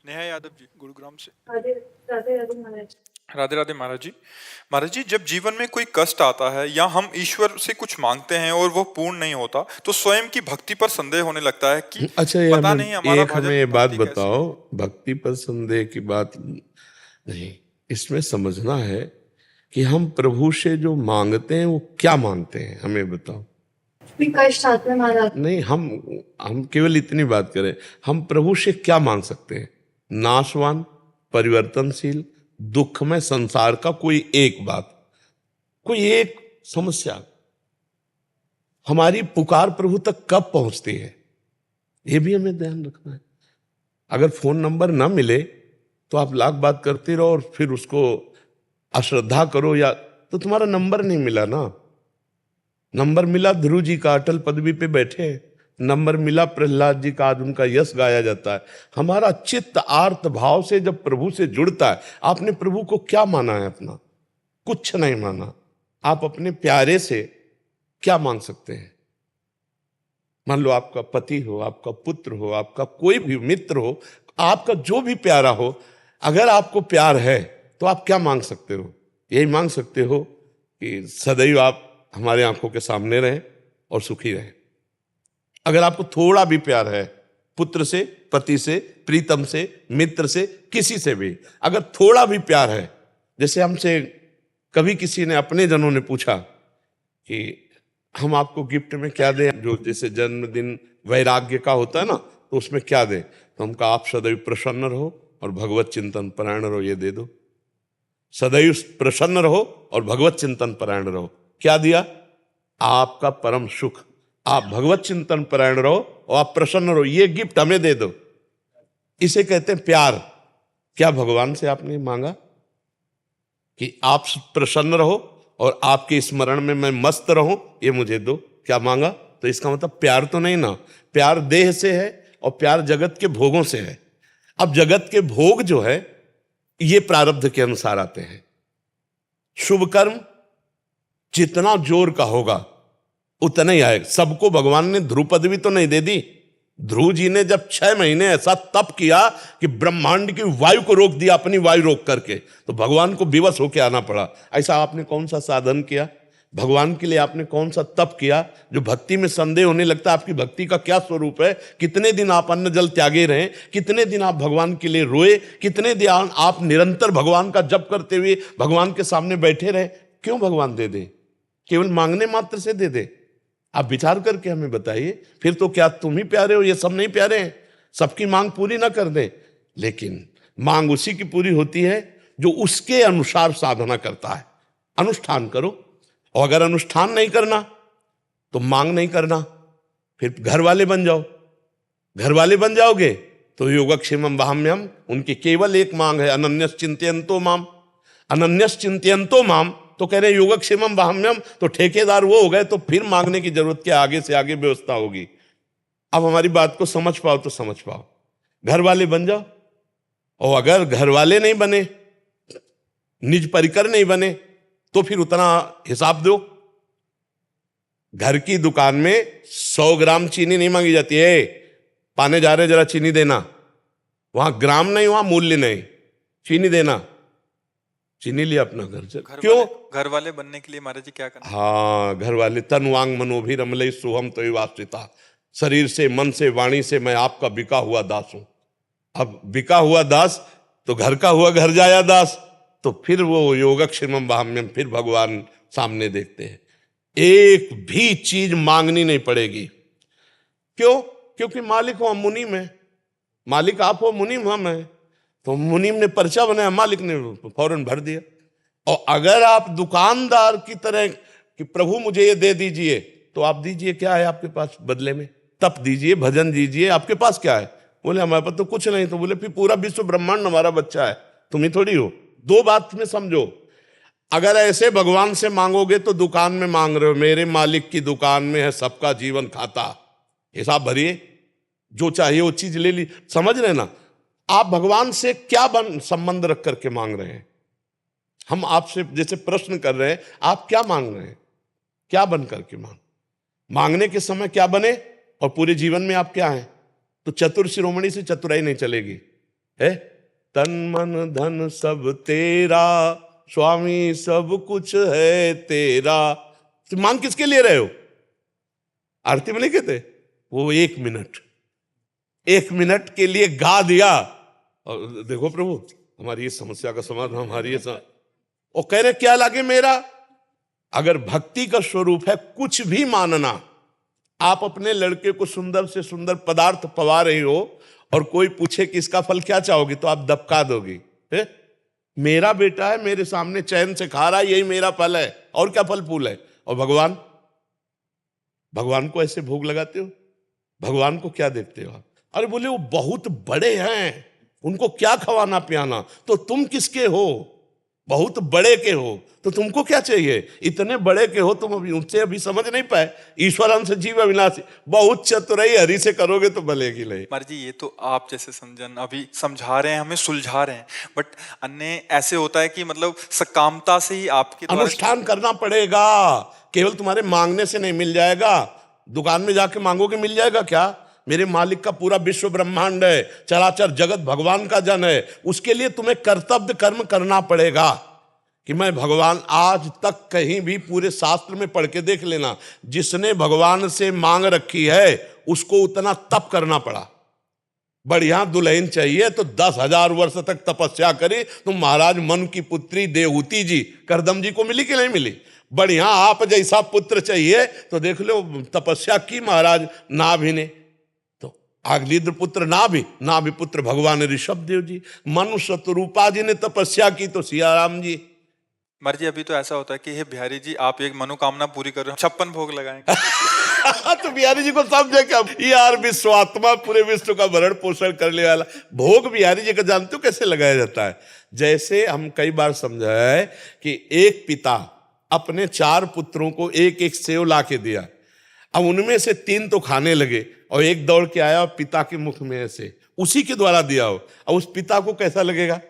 नेहा यादव जी, गुरुग्राम से। राधे राधे राधे महाराज। राधे राधे महाराज जी। महाराज जी, जब जीवन में कोई कष्ट आता है या हम ईश्वर से कुछ मांगते हैं और वो पूर्ण नहीं होता, तो स्वयं की भक्ति पर संदेह होने लगता है कि अच्छा, ये पता हमें नहीं हमारा हमें भजन ये बात भक्ति कैसी बताओ, है। भक्ति पर संदेह की बात नहीं, इसमें समझना है कि हम प्रभु से जो मांगते हैं वो क्या मांगते हैं, हमें बताओ। भी कष्ट आते हैं महाराज। नहीं, हम केवल इतनी बात करें, हम प्रभु से क्या मांग सकते हैं? नाशवान, परिवर्तनशील, दुखमय संसार का कोई एक बात, कोई एक समस्या, हमारी पुकार प्रभु तक कब पहुंचती है, ये भी हमें ध्यान रखना है। अगर फोन नंबर ना मिले तो आप लाख बात करते रहो और फिर उसको अश्रद्धा करो, या तो तुम्हारा नंबर नहीं मिला ना। नंबर मिला ध्रुव जी का, अटल पदवी पे बैठे हैं। नंबर मिला प्रहलाद जी का, आज उनका यश गाया जाता है। हमारा चित्त आर्त भाव से जब प्रभु से जुड़ता है, आपने प्रभु को क्या माना है अपना? कुछ नहीं माना। आप अपने प्यारे से क्या मांग सकते हैं? मान लो आपका पति हो, आपका पुत्र हो, आपका कोई भी मित्र हो, आपका जो भी प्यारा हो, अगर आपको प्यार है तो आप क्या मांग सकते हो? यही मांग सकते हो कि सदैव आप हमारे आंखों के सामने रहें और सुखी रहें। अगर आपको थोड़ा भी प्यार है, पुत्र से, पति से, प्रीतम से, मित्र से, किसी से भी अगर थोड़ा भी प्यार है, जैसे हमसे कभी किसी ने, अपने जनों ने पूछा कि हम आपको गिफ्ट में क्या दें, जो जैसे जन्मदिन वैराग्य का होता है ना, तो उसमें क्या दें? तो हम कहा आप सदैव प्रसन्न रहो और भगवत चिंतन परायण रहो, ये दे दो। सदैव प्रसन्न रहो और भगवत चिंतन परायण रहो। क्या दिया? आपका परम सुख। आप भगवत चिंतन परायण रहो और आप प्रसन्न रहो, ये गिफ्ट हमें दे दो। इसे कहते हैं प्यार। क्या भगवान से आपने मांगा कि आप प्रसन्न रहो और आपके स्मरण में मैं मस्त रहूं, ये मुझे दो? क्या मांगा? तो इसका मतलब प्यार तो नहीं ना। प्यार देह से है और प्यार जगत के भोगों से है। अब जगत के भोग जो है ये प्रारब्ध के अनुसार आते हैं। शुभ कर्म जितना जोर का होगा उतना ही आएगा। सबको भगवान ने ध्रुव पदवी तो नहीं दे दी। ध्रुव जी ने जब 6 महीने ऐसा तप किया कि ब्रह्मांड की वायु को रोक दिया, अपनी वायु रोक करके, तो भगवान को विवश होकर आना पड़ा। ऐसा आपने कौन सा साधन किया भगवान के लिए? आपने कौन सा तप किया? जो भक्ति में संदेह होने लगता है आपकी भक्ति का क्या स्वरूप है, कितने दिन आप अन्न जल त्यागे रहे, कितने दिन आप भगवान के लिए रोए, कितने दिन आप निरंतर भगवान का जप करते हुए भगवान के सामने बैठे रहे, क्यों भगवान दे दे? केवल मांगने मात्र से दे दे? आप विचार करके हमें बताइए। फिर तो क्या तुम ही प्यारे हो, ये सब नहीं प्यारे हैं? सबकी मांग पूरी ना कर दे, लेकिन मांग उसी की पूरी होती है जो उसके अनुसार साधना करता है। अनुष्ठान करो, और अगर अनुष्ठान नहीं करना तो मांग नहीं करना, फिर घर वाले बन जाओ। घर वाले बन जाओगे तो योगक्षेमम वहाम्यम, उनकी केवल एक मांग है, अनन्यस चिंतयन्तो माम। अनन्यस चिंतयन्तो माम तो कह रहे योगक्षेमम वहाम्यम, तो ठेकेदार वो हो गए, तो फिर मांगने की जरूरत क्या? आगे से आगे व्यवस्था होगी। अब हमारी बात को समझ पाओ तो समझ पाओ। घर वाले बन जाओ, और अगर घर वाले नहीं बने, निज परिकर नहीं बने, तो फिर उतना हिसाब दो। घर की दुकान में 100 ग्राम चीनी नहीं मांगी जाती है। पाने जा रहे जरा चीनी देना, वहां ग्राम नहीं, वहां मूल्य नहीं, चीनी देना। चीनी लिया अपना घर से। क्यों? घर वाले बनने के लिए महाराज जी क्या करना? हाँ, घर वाले। तन वांग मनोभी रमलई सोहम तो वास्तिता, शरीर से, मन से, वाणी से मैं आपका बिका हुआ दास हूं। अब बिका हुआ दास तो घर का हुआ घर जाया दास, तो फिर वो योगक्षेमम वहाम्यम, फिर भगवान सामने देखते हैं। एक भी चीज मांगनी नहीं पड़ेगी। क्यों? क्योंकि मालिक हो हम, मुनीम है। मालिक आप हो, मुनीम हम है। तो मुनीम ने पर्चा बनाया, मालिक ने फौरन भर दिया। और अगर आप दुकानदार की तरह कि प्रभु मुझे ये दे दीजिए, तो आप दीजिए। क्या है आपके पास बदले में? तप दीजिए, भजन दीजिए, आपके पास क्या है? बोले हमारे पास तो कुछ नहीं। तो बोले फिर पूरा विश्व ब्रह्मांड हमारा बच्चा है, तुम ही थोड़ी हो। दो बात में समझो, अगर ऐसे भगवान से मांगोगे तो दुकान में मांग रहे हो। मेरे मालिक की दुकान में है सबका जीवन खाता, हिसाब भरिए, जो चाहिए वो चीज ले ली। समझ रहे ना? आप भगवान से क्या संबंध रख करके मांग रहे हैं? हम आपसे जैसे प्रश्न कर रहे हैं, आप क्या मांग रहे हैं? क्या बन करके मांगने के समय क्या बने, और पूरे जीवन में आप क्या हैं? तो चतुर शिरोमणि से चतुराई नहीं चलेगी। है, तन मन धन सब तेरा, स्वामी सब कुछ है तेरा। तो मांग किसके लिए रहे हो? आरती में नहीं कहते वो 1 मिनट के लिए गा दिया और देखो प्रभु हमारी इस समस्या का समाधान, हमारी और कह रहे क्या लागे मेरा। अगर भक्ति का स्वरूप है कुछ भी मानना, आप अपने लड़के को सुंदर से सुंदर पदार्थ पवा रही हो और कोई पूछे कि इसका फल क्या चाहोगी तो आप दबका दोगी, है? मेरा बेटा है, मेरे सामने चैन से खा रहा है, यही मेरा फल है, और क्या फल फूल है। और भगवान को ऐसे भोग लगाते हो, भगवान को क्या देखते हो आप? अरे बोले वो बहुत बड़े हैं, उनको क्या खवाना पियाना, तो तुम किसके हो? बहुत बड़े के हो तो तुमको क्या चाहिए? इतने बड़े के हो तुम, उनसे अभी समझ नहीं पाए। ईश्वरन से जीव अविनाशी, बहुत चतुराई हरि से करोगे तो भलेगी लय। महाराज जी ये तो आप जैसे समझन अभी समझा रहे हैं, हमें सुलझा रहे हैं, बट अन्य ऐसे होता है कि मतलब सकामता से ही आपके अनुष्ठान करना पड़ेगा। केवल तुम्हारे मांगने से नहीं मिल जाएगा। दुकान में जाके मांगोगे मिल जाएगा क्या? मेरे मालिक का पूरा विश्व ब्रह्मांड है, चराचर जगत भगवान का जन है, उसके लिए तुम्हें कर्तव्य कर्म करना पड़ेगा। कि मैं भगवान, आज तक कहीं भी पूरे शास्त्र में पढ़ के देख लेना, जिसने भगवान से मांग रखी है उसको उतना तप करना पड़ा। बढ़िया दुल्हन चाहिए तो 10,000 वर्ष तक तपस्या करी। तुम महाराज मन की पुत्री देवहूति जी करदम जी को मिली कि नहीं मिली? बढ़िया आप जैसा पुत्र चाहिए तो देख लो तपस्या की महाराज नाभि ने, तो आगलीद्र पुत्र नाभि पुत्र भगवान ऋषभ देव जी, मनुष्य रूपा जी ने तपस्या की तो सियाराम जी। महाराज जी अभी तो ऐसा होता है कि हे बिहारी जी आप एक मनोकामना पूरी कर रहे हो, 56 भोग लगाएंगे। तो बिहारी जी को समझे क्या यार, विश्वात्मा पूरे विश्व का भरण पोषण करने वाला भोग बिहारी जी का जानते हो कैसे लगाया जाता है? जैसे हम कई बार समझा है कि एक पिता अपने 4 पुत्रों को एक एक सेव ला के दिया। अब उनमें से 3 तो खाने लगे और एक दौड़ के आया और पिता के मुख में ऐसे उसी के द्वारा दिया हो। अब उस पिता को कैसा लगेगा?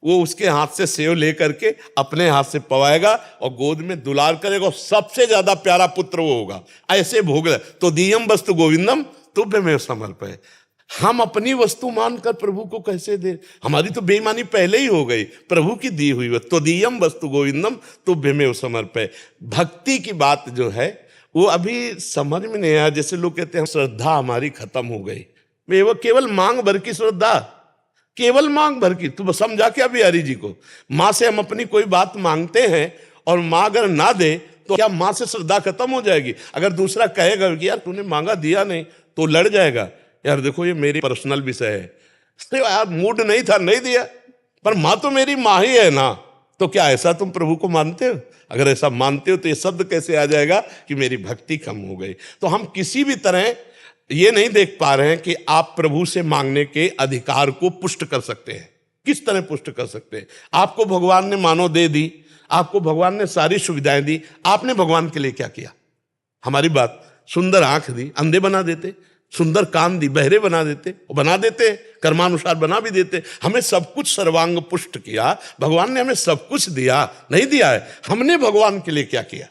वो उसके हाथ से सेव लेकर के अपने हाथ से पवाएगा और गोद में दुलार करेगा, और सबसे ज्यादा प्यारा पुत्र वो होगा। ऐसे भोग तो दीयम वस्तु गोविंदम तुभ्यमेव समर्पय। हम अपनी वस्तु मानकर प्रभु को कैसे दे? हमारी तो बेईमानी पहले ही हो गई। प्रभु की दी हुई तो दीयम वस्तु गोविंदम तुभ्यमेव समर्पय। भक्ति की बात जो है वो अभी समझ में नहीं आया। जैसे लोग कहते हैं श्रद्धा हमारी खत्म हो गई, वो केवल मांग भर की श्रद्धा, केवल मांग भर की। तू समझा क्या बिहारी जी को? माँ से हम अपनी कोई बात मांगते हैं और माँ अगर ना दे तो क्या माँ से श्रद्धा खत्म हो जाएगी? अगर दूसरा कहेगा कि यार तूने मांगा दिया नहीं, तो लड़ जाएगा, यार देखो ये मेरी पर्सनल विषय है, तो यार मूड नहीं था नहीं दिया, पर माँ तो मेरी माँ ही है ना। तो क्या ऐसा तुम प्रभु को मानते हो? अगर ऐसा मानते हो तो ये शब्द कैसे आ जाएगा कि मेरी भक्ति कम हो गई? तो हम किसी भी तरह ये नहीं देख पा रहे हैं कि आप प्रभु से मांगने के अधिकार को पुष्ट कर सकते हैं। किस तरह पुष्ट कर सकते हैं? आपको भगवान ने मानो दे दी, आपको भगवान ने सारी सुविधाएं दी, आपने भगवान के लिए क्या किया? हमारी बात, सुंदर आंख दी, अंधे बना देते, सुंदर कान दी, बहरे बना देते, बना देते, कर्मानुसार बना भी देते। हमें सब कुछ सर्वांग पुष्ट किया, भगवान ने हमें सब कुछ दिया, नहीं दिया है? हमने भगवान के लिए क्या किया?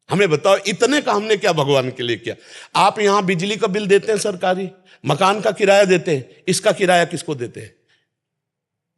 हमें बताओ, इतने का हमने क्या भगवान के लिए किया? आप यहां बिजली का बिल देते हैं सरकारी, मकान का किराया देते हैं, इसका किराया किसको देते हैं?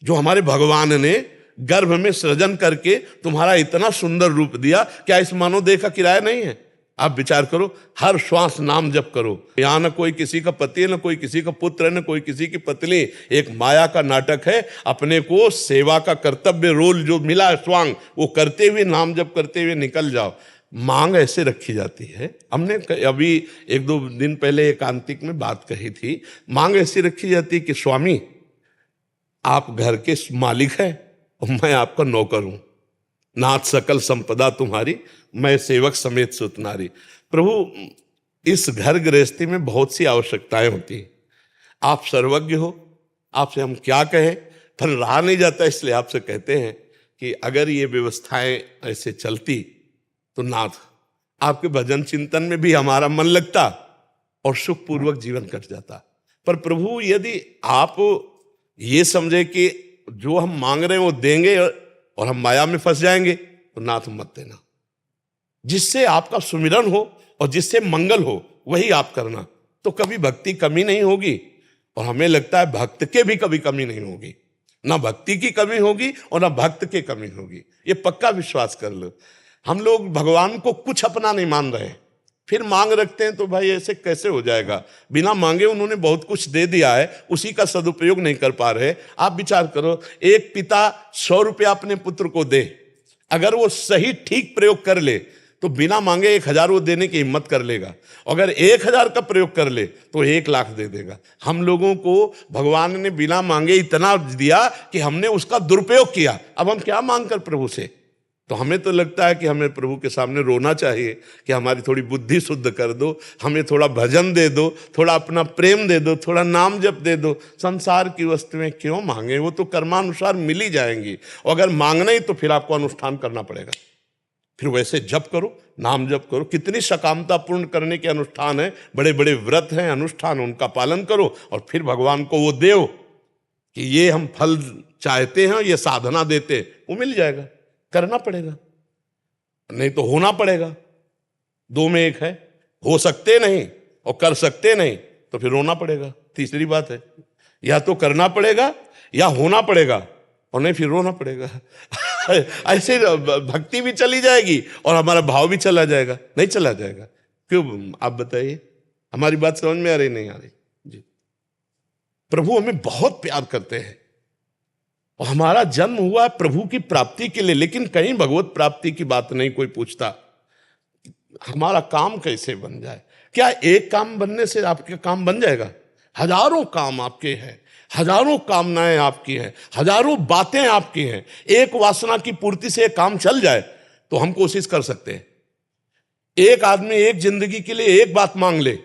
जो हमारे भगवान ने गर्भ में सृजन करके तुम्हारा इतना सुंदर रूप दिया, क्या इस मानव देह का किराया नहीं है? आप विचार करो, हर श्वास नाम जप करो। यहां न कोई किसी का पति है, न कोई किसी का पुत्र है, न कोई किसी की पत्नी। एक माया का नाटक है। अपने को सेवा का कर्तव्य रोल जो मिला है स्वांग, वो करते हुए नाम जप करते हुए निकल जाओ। मांग ऐसे रखी जाती है। हमने अभी 1-2 दिन पहले एकांतिक में बात कही थी। मांग ऐसी रखी जाती है कि स्वामी आप घर के मालिक हैं और मैं आपका नौकर हूं, नाथ सकल संपदा तुम्हारी, मैं सेवक समेत सुत नारी। प्रभु इस घर गृहस्थी में बहुत सी आवश्यकताएं होती हैं, आप सर्वज्ञ हो, आपसे हम क्या कहें, पर रहा नहीं जाता, इसलिए आपसे कहते हैं कि अगर ये व्यवस्थाएं ऐसे चलती तो नाथ आपके भजन चिंतन में भी हमारा मन लगता और सुखपूर्वक जीवन कट जाता। पर प्रभु यदि आप ये समझे कि जो हम मांग रहे हैं वो देंगे और हम माया में फंस जाएंगे, तो नाथ मत देना। जिससे आपका सुमिरन हो और जिससे मंगल हो वही आप करना, तो कभी भक्ति कमी नहीं होगी और हमें लगता है भक्त के भी कभी कमी नहीं होगी, ना भक्ति की कमी होगी और ना भक्त की कमी होगी, ये पक्का विश्वास कर लो। हम लोग भगवान को कुछ अपना नहीं मान रहे, फिर मांग रखते हैं, तो भाई ऐसे कैसे हो जाएगा। बिना मांगे उन्होंने बहुत कुछ दे दिया है, उसी का सदुपयोग नहीं कर पा रहे। आप विचार करो, एक पिता 100 रुपया अपने पुत्र को दे, अगर वो सही ठीक प्रयोग कर ले तो बिना मांगे 1000 वो देने की हिम्मत कर लेगा। अगर 1000 का प्रयोग कर ले तो 1,00,000 दे देगा। हम लोगों को भगवान ने बिना मांगे इतना दिया कि हमने उसका दुरुपयोग किया। अब हम क्या मांग कर प्रभु से? तो हमें तो लगता है कि हमें प्रभु के सामने रोना चाहिए कि हमारी थोड़ी बुद्धि शुद्ध कर दो, हमें थोड़ा भजन दे दो, थोड़ा अपना प्रेम दे दो, थोड़ा नाम जप दे दो। संसार की वस्तुएं क्यों मांगे, वो तो कर्मानुसार मिल ही जाएंगी। और अगर मांगना ही तो फिर आपको अनुष्ठान करना पड़ेगा, फिर वैसे जप करो, नाम जप करो। कितनी सकामता पूर्ण करने के अनुष्ठान है, बड़े बड़े व्रत हैं, अनुष्ठान, उनका पालन करो और फिर भगवान को वो दो कि ये हम फल चाहते हैं, ये साधना देते, वो मिल जाएगा। करना पड़ेगा, नहीं तो होना पड़ेगा। 2 में 1 है, हो सकते नहीं और कर सकते नहीं, तो फिर रोना पड़ेगा। तीसरी बात है, या तो करना पड़ेगा या होना पड़ेगा, और नहीं फिर रोना पड़ेगा। ऐसे भक्ति भी चली जाएगी और हमारा भाव भी चला जाएगा। नहीं चला जाएगा, क्यों? आप बताइए, हमारी बात समझ में आ रही नहीं आ रही? जी, प्रभु हमें बहुत प्यार करते हैं और हमारा जन्म हुआ है प्रभु की प्राप्ति के लिए, लेकिन कहीं भगवत प्राप्ति की बात नहीं कोई पूछता। हमारा काम कैसे बन जाए? क्या एक काम बनने से आपके काम बन जाएगा? हजारों काम आपके हैं, हजारों कामनाएं आपकी हैं, हजारों बातें आपकी हैं। एक वासना की पूर्ति से एक काम चल जाए तो हम कोशिश कर सकते हैं। एक आदमी एक जिंदगी के लिए एक बात मांग ले,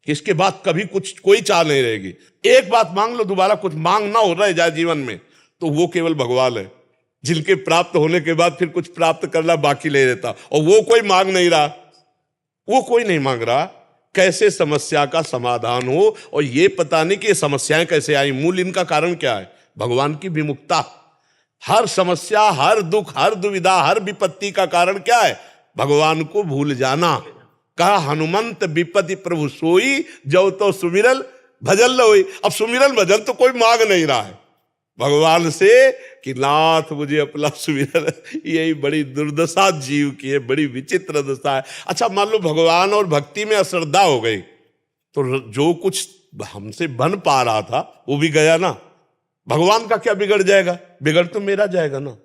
इसके बाद कभी कुछ कोई चाह नहीं रहेगी। एक बात मांग लो, दोबारा कुछ मांग ना हो रहा है जाए जीवन में, तो वो केवल भगवान है, जिनके प्राप्त होने के बाद फिर कुछ प्राप्त करना बाकी ले रहता, और वो कोई मांग नहीं रहा, वो कोई नहीं मांग रहा। कैसे समस्या का समाधान हो, और ये पता नहीं कि ये समस्याएं कैसे आई, मूल इनका कारण क्या है? भगवान की विमुखता। हर समस्या, हर दुख, हर दुविधा, हर विपत्ति का कारण क्या है? भगवान को भूल जाना। कहा हनुमंत विपत्ति प्रभु सोई, जो तो सुमिरल भजन लोई। अब सुमिरल भजन तो कोई मांग नहीं रहा है भगवान से कि नाथ मुझे अपना सुमिरन। यही बड़ी दुर्दशा जीव की है, बड़ी विचित्र दशा है। अच्छा, मान लो भगवान और भक्ति में अश्रद्धा हो गई, तो जो कुछ हमसे बन पा रहा था वो भी गया ना। भगवान का क्या बिगड़ जाएगा? बिगड़ तो मेरा जाएगा ना।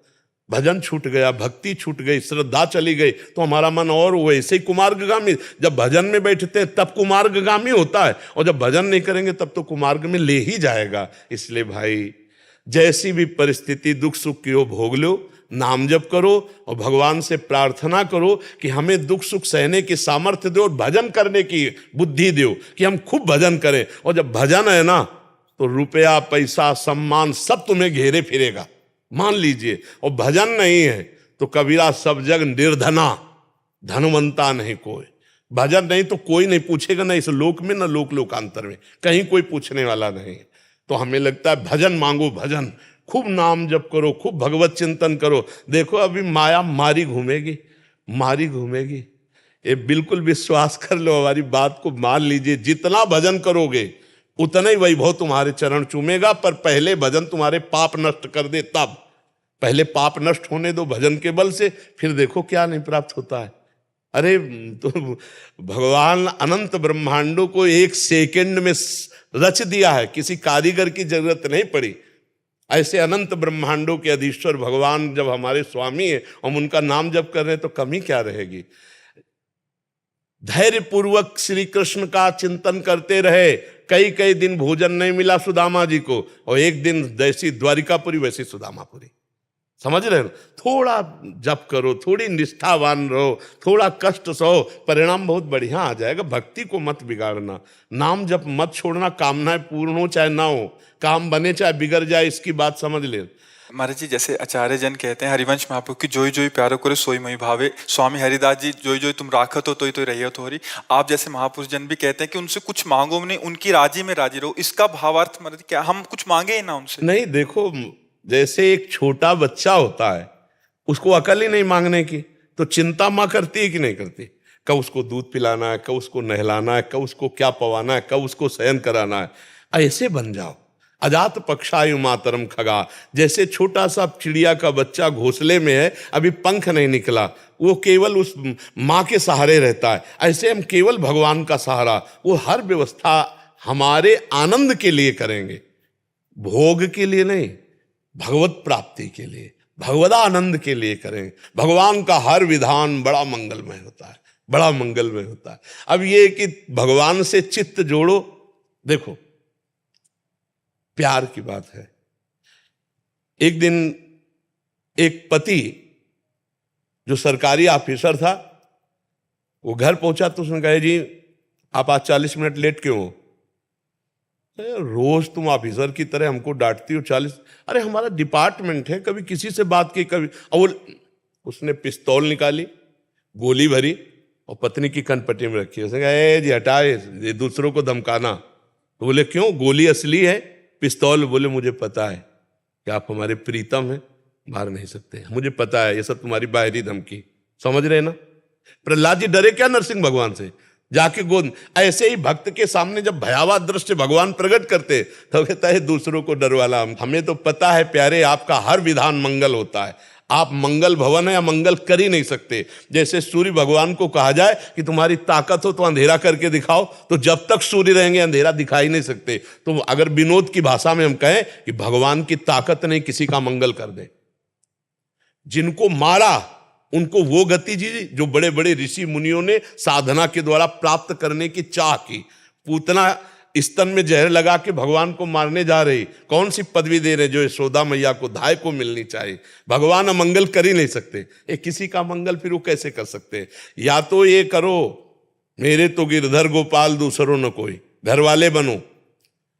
भजन छूट गया, भक्ति छूट गई, श्रद्धा चली गई, तो हमारा मन और वैसे ही कुमार्गगामी। जब भजन में बैठते हैं तब कुमार्गगामी होता है, और जब भजन नहीं करेंगे तब तो कुमार्ग में ले ही जाएगा। इसलिए भाई, जैसी भी परिस्थिति दुख सुख की हो भोग लो, नाम जप करो और भगवान से प्रार्थना करो कि हमें दुख सुख सहने की सामर्थ्य दो और भजन करने की बुद्धि दो कि हम खूब भजन करें। और जब भजन है ना, तो रुपया पैसा सम्मान सब तुम्हें घेरे फिरेगा, मान लीजिए। और भजन नहीं है तो कबीरा सब जग निर्धना, धनवंता नहीं कोई। भजन नहीं तो कोई नहीं पूछेगा, ना इस लोक में ना लोक लोकांतर में, कहीं कोई पूछने वाला नहीं। तो हमें लगता है भजन मांगो, भजन खूब नाम जप करो, खूब भगवत चिंतन करो। देखो अभी माया मारी घूमेगी, मारी घूमेगी। ये बिल्कुल विश्वास कर लो, हमारी बात को मान लीजिए। जितना भजन करोगे उतना ही वैभव तुम्हारे चरण चूमेगा, पर पहले भजन तुम्हारे पाप नष्ट कर दे तब। पहले पाप नष्ट होने दो भजन के बल से, फिर देखो क्या नहीं प्राप्त होता है। अरे तो भगवान अनंत ब्रह्मांडों को 1 सेकंड में रच दिया है, किसी कारीगर की जरूरत नहीं पड़ी। ऐसे अनंत ब्रह्मांडों के अधीश्वर भगवान जब हमारे स्वामी है, हम उनका नाम जप कर रहे हैं, तो कमी क्या रहेगी? धैर्य पूर्वक श्री कृष्ण का चिंतन करते रहे। कई कई दिन भोजन नहीं मिला सुदामा जी को, और एक दिन जैसी द्वारिकापुरी वैसी सुदामापुरी। समझ रहे हो? थोड़ा जप करो, थोड़ी निष्ठावान रहो, थोड़ा कष्ट सहो, परिणाम बहुत बढ़िया आ जाएगा। भक्ति को मत बिगाड़ना, नाम जप मत छोड़ना। कामनाएं पूर्ण हो चाहे ना हो, काम बने चाहे बिगड़ जाए, इसकी बात समझ ले। महाराज जी, जैसे आचार्य जन कहते हैं हरिवंश महाप्रभु की, जोई जोई प्यारो करे सोई मई भावे। स्वामी हरिदास जी, जोई जोई तुम राखत हो तो रही तो हरी। आप जैसे महापुरुष जन भी कहते हैं कि उनसे कुछ मांगो नहीं, उनकी राजी में राजी रहो। इसका भावार्थ महाराज क्या हम कुछ मांगे ही ना उनसे? नहीं, देखो जैसे एक छोटा बच्चा होता है, उसको अकल ही नहीं मांगने की, तो चिंता माँ करती है कि नहीं करती? कब उसको दूध पिलाना है, कब उसको नहलाना है, कब उसको क्या पवाना है, कब उसको शयन कराना है। ऐसे बन जाओ। अजात पक्षायु मातरम खगा, जैसे छोटा सा चिड़िया का बच्चा घोंसले में है, अभी पंख नहीं निकला, वो केवल उस माँ के सहारे रहता है, ऐसे हम केवल भगवान का सहारा, वो हर व्यवस्था हमारे आनंद के लिए करेंगे, भोग के लिए नहीं, भगवत प्राप्ति के लिए, भगवदानंद के लिए करें। भगवान का हर विधान बड़ा मंगलमय होता है, बड़ा मंगलमय होता है। अब ये कि भगवान से चित्त जोड़ो, देखो प्यार की बात है। एक दिन एक पति जो सरकारी ऑफिसर था, वो घर पहुंचा तो उसने कहा, जी आप आज 40 मिनट लेट क्यों हो? रोज तुम ऑफिसर की तरह हमको डांटती हो 40। अरे हमारा डिपार्टमेंट है, कभी किसी से बात की, कभी। और उसने पिस्तौल निकाली, गोली भरी और पत्नी की कनपट्टी में रखी। उसने कहा, ए जी हटाए, ये दूसरों को धमकाना। तो बोले क्यों, गोली असली है, पिस्तौल? बोले मुझे पता है कि आप हमारे प्रीतम हैं, मार नहीं सकते, मुझे पता है, ये सब तुम्हारी बाहरी धमकी। समझ रहे ना? प्रहलाद जी डरे क्या नरसिंह भगवान से? जाके गोद। ऐसे ही भक्त के सामने जब भयावह दृश्य भगवान प्रकट करते तो कहता है दूसरों को डर वाला। हमें तो पता है प्यारे, आपका हर विधान मंगल होता है, आप मंगल भवन है या मंगल कर ही नहीं सकते। जैसे सूर्य भगवान को कहा जाए कि तुम्हारी ताकत हो तो अंधेरा करके दिखाओ, तो जब तक सूर्य रहेंगे अंधेरा दिखाई नहीं सकते। तो अगर विनोद की भाषा में हम कहें कि भगवान की ताकत नहीं किसी का मंगल कर दे। जिनको मारा उनको वो गति दी जो बड़े बड़े ऋषि मुनियों ने साधना के द्वारा प्राप्त करने की चाह की। पूतना स्तन में जहर लगा के भगवान को मारने जा रही, कौन सी पदवी दे रहे जो यशोदा मैया को धाय को मिलनी चाहिए। भगवान अमंगल कर ही नहीं सकते, ये किसी का मंगल फिर वो कैसे कर सकते? या तो ये करो, मेरे तो गिरधर गोपाल दूसरों न कोई, घर वाले बनो,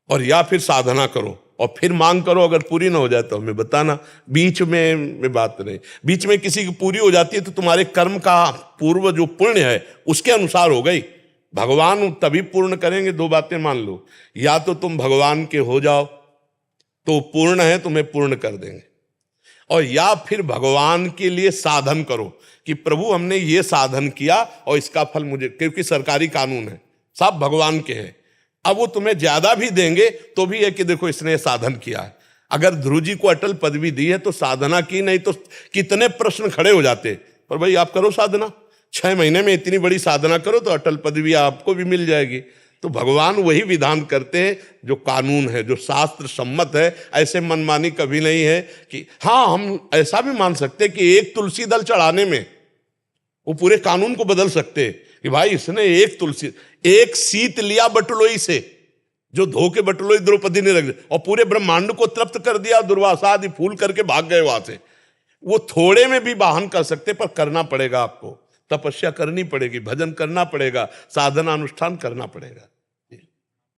और या फिर साधना करो और फिर मांग करो। अगर पूरी ना हो जाए तो हमें बताना, बीच में बात नहीं। बीच में किसी की पूरी हो जाती है तो तुम्हारे कर्म का पूर्व जो पुण्य है उसके अनुसार हो गई। भगवान तभी पूर्ण करेंगे। दो बातें मान लो, या तो तुम भगवान के हो जाओ तो पूर्ण है, तुम्हें पूर्ण कर देंगे, और या फिर भगवान के लिए साधन करो कि प्रभु हमने ये साधन किया और इसका फल मुझे, क्योंकि सरकारी कानून है, सब भगवान के हैं। अब वो तुम्हें ज्यादा भी देंगे तो भी है कि देखो इसने साधन किया है। अगर ध्रुव जी को अटल पदवी दी है तो साधना की, नहीं तो कितने प्रश्न खड़े हो जाते। पर भाई आप करो साधना, 6 महीने में इतनी बड़ी साधना करो तो अटल पदवी आपको भी मिल जाएगी। तो भगवान वही विधान करते हैं जो कानून है, जो शास्त्र सम्मत है। ऐसे मनमानी कभी नहीं है कि हाँ, हम ऐसा भी मान सकते कि एक तुलसी दल चढ़ाने में वो पूरे कानून को बदल सकते कि भाई इसने एक सीत लिया बटुलोई से, जो धो के बटुलोई द्रौपदी ने रख दिया और पूरे ब्रह्मांड को तृप्त कर दिया, दुर्वासा आदि फूल करके भाग गए वहां से। वो थोड़े में भी वाहन कर सकते, पर करना पड़ेगा आपको, तपस्या करनी पड़ेगी, भजन करना पड़ेगा, साधना अनुष्ठान करना पड़ेगा।